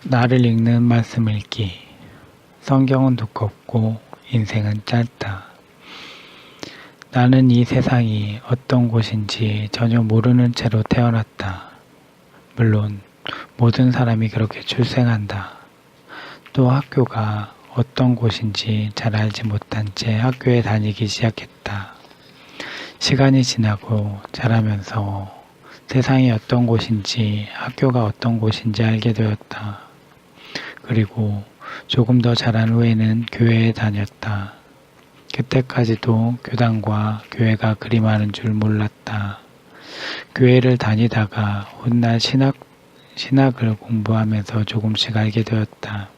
나를 읽는 말씀 읽기. 성경은 두껍고 인생은 짧다. 나는 이 세상이 어떤 곳인지 전혀 모르는 채로 태어났다. 물론 모든 사람이 그렇게 출생한다. 또 학교가 어떤 곳인지 잘 알지 못한 채 학교에 다니기 시작했다. 시간이 지나고 자라면서 세상이 어떤 곳인지 학교가 어떤 곳인지 알게 되었다. 그리고 조금 더 자란 후에는 교회에 다녔다. 그때까지도 교단과 교회가 그리 많은 줄 몰랐다. 교회를 다니다가 훗날 신학을 공부하면서 조금씩 알게 되었다.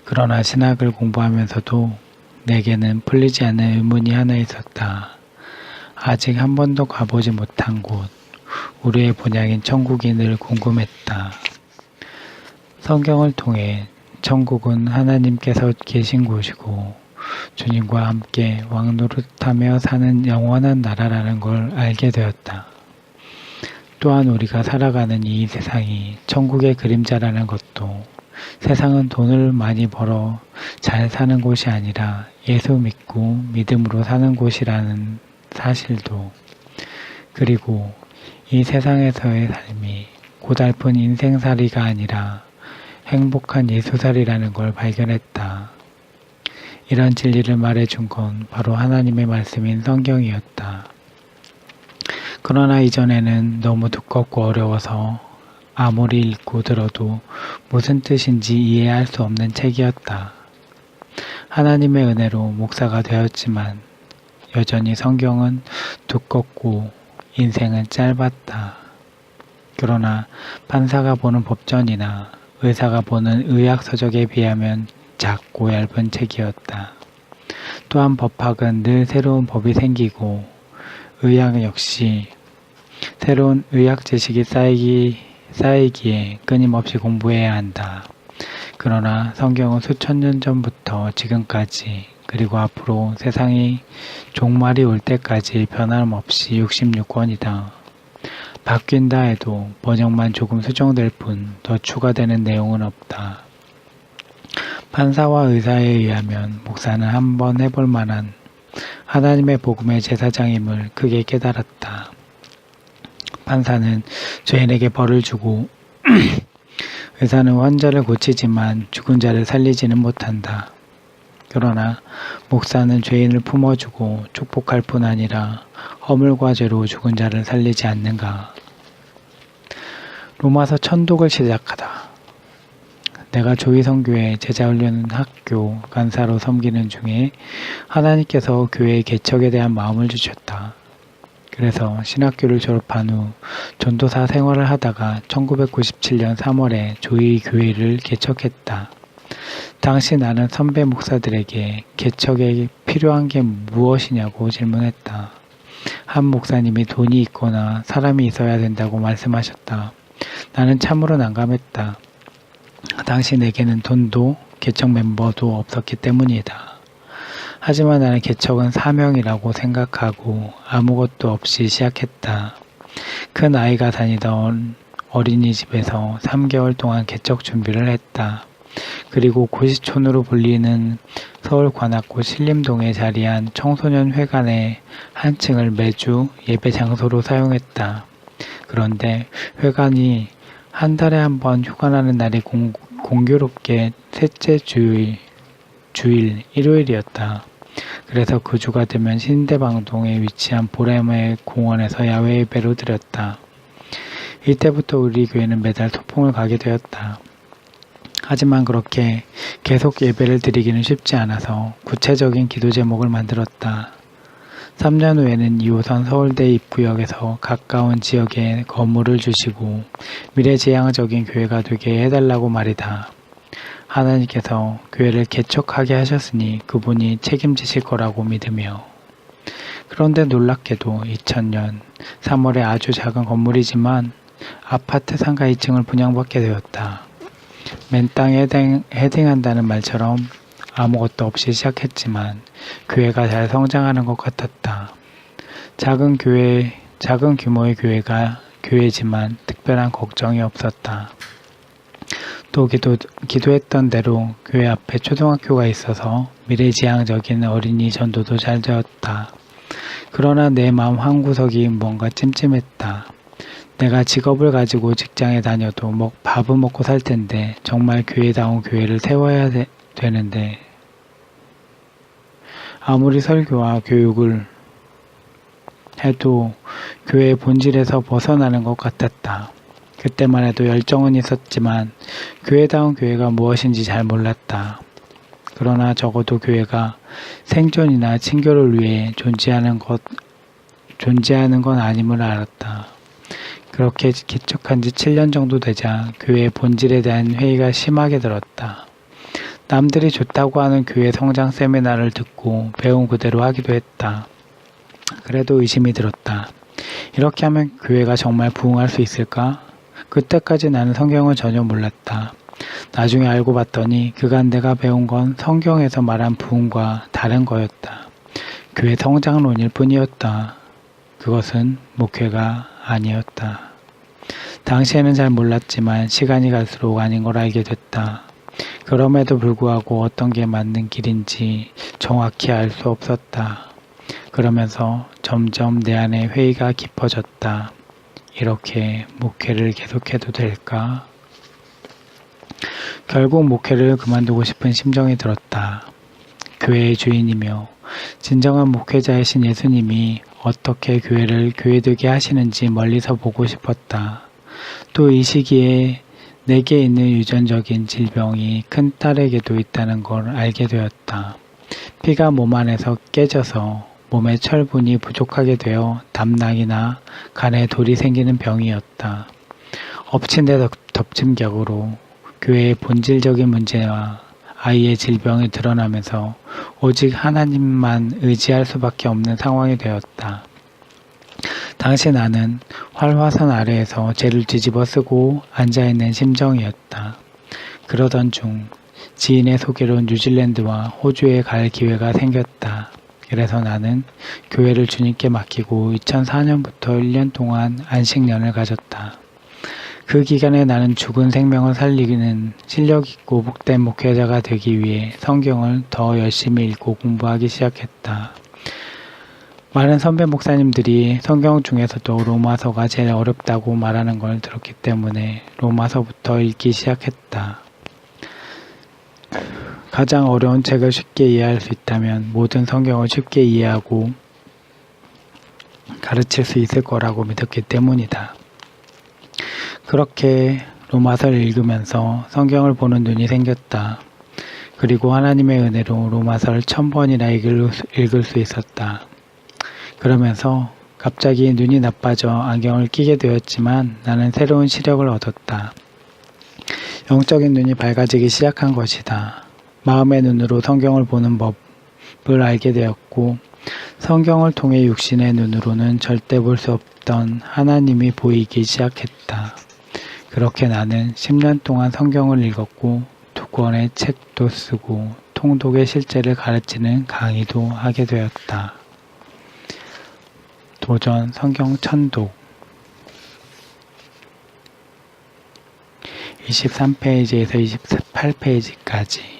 그러나 신학을 공부하면서도 내게는 풀리지 않는 의문이 하나 있었다. 아직 한 번도 가보지 못한 곳, 우리의 본향인 천국이 늘 궁금했다. 성경을 통해 천국은 하나님께서 계신 곳이고 주님과 함께 왕노릇하며 사는 영원한 나라라는 걸 알게 되었다. 또한 우리가 살아가는 이 세상이 천국의 그림자라는 것도, 세상은 돈을 많이 벌어 잘 사는 곳이 아니라 예수 믿고 믿음으로 사는 곳이라는 사실도, 그리고 이 세상에서의 삶이 고달픈 인생살이가 아니라 행복한 예수살이라는 걸 발견했다. 이런 진리를 말해준 건 바로 하나님의 말씀인 성경이었다. 그러나 이전에는 너무 두껍고 어려워서 아무리 읽고 들어도 무슨 뜻인지 이해할 수 없는 책이었다. 하나님의 은혜로 목사가 되었지만 여전히 성경은 두껍고 인생은 짧았다. 그러나 판사가 보는 법전이나 의사가 보는 의학서적에 비하면 작고 얇은 책이었다. 또한 법학은 늘 새로운 법이 생기고 의학 역시 새로운 의학 지식이 쌓이기에 끊임없이 공부해야 한다. 그러나 성경은 수천 년 전부터 지금까지, 그리고 앞으로 세상이 종말이 올 때까지 변함없이 66권이다. 바뀐다 해도 번역만 조금 수정될 뿐 더 추가되는 내용은 없다. 판사와 의사에 의하면 목사는 한번 해볼 만한 하나님의 복음의 제사장임을 크게 깨달았다. 판사는 죄인에게 벌을 주고 의사는 환자를 고치지만 죽은 자를 살리지는 못한다. 그러나 목사는 죄인을 품어주고 축복할 뿐 아니라 허물과 죄로 죽은 자를 살리지 않는가. 로마서 천독을 시작하다. 내가 조희성교회 제자훈련 학교 간사로 섬기는 중에 하나님께서 교회 개척에 대한 마음을 주셨다. 그래서 신학교를 졸업한 후 전도사 생활을 하다가 1997년 3월에 조희 교회를 개척했다. 당시 나는 선배 목사들에게 개척에 필요한 게 무엇이냐고 질문했다. 한 목사님이 돈이 있거나 사람이 있어야 된다고 말씀하셨다. 나는 참으로 난감했다. 당시 내게는 돈도 개척 멤버도 없었기 때문이다. 하지만 나는 개척은 사명이라고 생각하고 아무것도 없이 시작했다. 큰 아이가 다니던 어린이집에서 3개월 동안 개척 준비를 했다. 그리고 고시촌으로 불리는 서울 관악구 신림동에 자리한 청소년 회관의 한 층을 매주 예배 장소로 사용했다. 그런데 회관이 한 달에 한 번 휴관하는 날이 공교롭게 셋째 주일 일요일이었다. 그래서 그 주가 되면 신대방동에 위치한 보레매 공원에서 야외 예배로 드렸다. 이때부터 우리 교회는 매달 소풍을 가게 되었다. 하지만 그렇게 계속 예배를 드리기는 쉽지 않아서 구체적인 기도 제목을 만들었다. 3년 후에는 2호선 서울대 입구역에서 가까운 지역에 건물을 주시고 미래지향적인 교회가 되게 해달라고 말이다. 하나님께서 교회를 개척하게 하셨으니 그분이 책임지실 거라고 믿으며. 그런데 놀랍게도 2000년 3월에 아주 작은 건물이지만 아파트 상가 2층을 분양받게 되었다. 맨 땅에 헤딩한다는 말처럼 아무것도 없이 시작했지만 교회가 잘 성장하는 것 같았다. 작은 규모의 교회지만 특별한 걱정이 없었다. 또 기도했던 대로 교회 앞에 초등학교가 있어서 미래지향적인 어린이 전도도 잘 되었다. 그러나 내 마음 한구석이 뭔가 찜찜했다. 내가 직업을 가지고 직장에 다녀도 밥은 먹고 살 텐데 정말 교회다운 교회를 세워야 되는데 아무리 설교와 교육을 해도 교회의 본질에서 벗어나는 것 같았다. 그때만 해도 열정은 있었지만 교회다운 교회가 무엇인지 잘 몰랐다. 그러나 적어도 교회가 생존이나 친교를 위해 존재하는 건 아님을 알았다. 그렇게 개척한 지 7년 정도 되자 교회의 본질에 대한 회의가 심하게 들었다. 남들이 좋다고 하는 교회 성장 세미나를 듣고 배운 그대로 하기도 했다. 그래도 의심이 들었다. 이렇게 하면 교회가 정말 부흥할 수 있을까? 그때까지 나는 성경을 전혀 몰랐다. 나중에 알고 봤더니 그간 내가 배운 건 성경에서 말한 부흥과 다른 거였다. 교회 성장론일 뿐이었다. 그것은 목회가 아니었다. 당시에는 잘 몰랐지만 시간이 갈수록 아닌 걸 알게 됐다. 그럼에도 불구하고 어떤 게 맞는 길인지 정확히 알 수 없었다. 그러면서 점점 내 안에 회의가 깊어졌다. 이렇게 목회를 계속해도 될까? 결국 목회를 그만두고 싶은 심정이 들었다. 교회의 주인이며 진정한 목회자이신 예수님이 어떻게 교회를 교회되게 하시는지 멀리서 보고 싶었다. 또 이 시기에 내게 있는 유전적인 질병이 큰딸에게도 있다는 걸 알게 되었다. 피가 몸 안에서 깨져서 몸의 철분이 부족하게 되어 담낭이나 간에 돌이 생기는 병이었다. 엎친 데 덮친 격으로 교회의 본질적인 문제와 아이의 질병이 드러나면서 오직 하나님만 의지할 수밖에 없는 상황이 되었다. 당시 나는 활화산 아래에서 죄를 뒤집어 쓰고 앉아있는 심정이었다. 그러던 중 지인의 소개로 뉴질랜드와 호주에 갈 기회가 생겼다. 그래서 나는 교회를 주님께 맡기고 2004년부터 1년 동안 안식년을 가졌다. 그 기간에 나는 죽은 생명을 살리는 실력 있고 복된 목회자가 되기 위해 성경을 더 열심히 읽고 공부하기 시작했다. 많은 선배 목사님들이 성경 중에서도 로마서가 제일 어렵다고 말하는 걸 들었기 때문에 로마서부터 읽기 시작했다. 가장 어려운 책을 쉽게 이해할 수 있다면 모든 성경을 쉽게 이해하고 가르칠 수 있을 거라고 믿었기 때문이다. 그렇게 로마서를 읽으면서 성경을 보는 눈이 생겼다. 그리고 하나님의 은혜로 로마서를 1000번이나 읽을 수 있었다. 그러면서 갑자기 눈이 나빠져 안경을 끼게 되었지만 나는 새로운 시력을 얻었다. 영적인 눈이 밝아지기 시작한 것이다. 마음의 눈으로 성경을 보는 법을 알게 되었고 성경을 통해 육신의 눈으로는 절대 볼 수 없던 하나님이 보이기 시작했다. 그렇게 나는 10년 동안 성경을 읽었고 2권의 책도 쓰고 통독의 실제를 가르치는 강의도 하게 되었다. 도전 성경 천독 23페이지에서 28페이지까지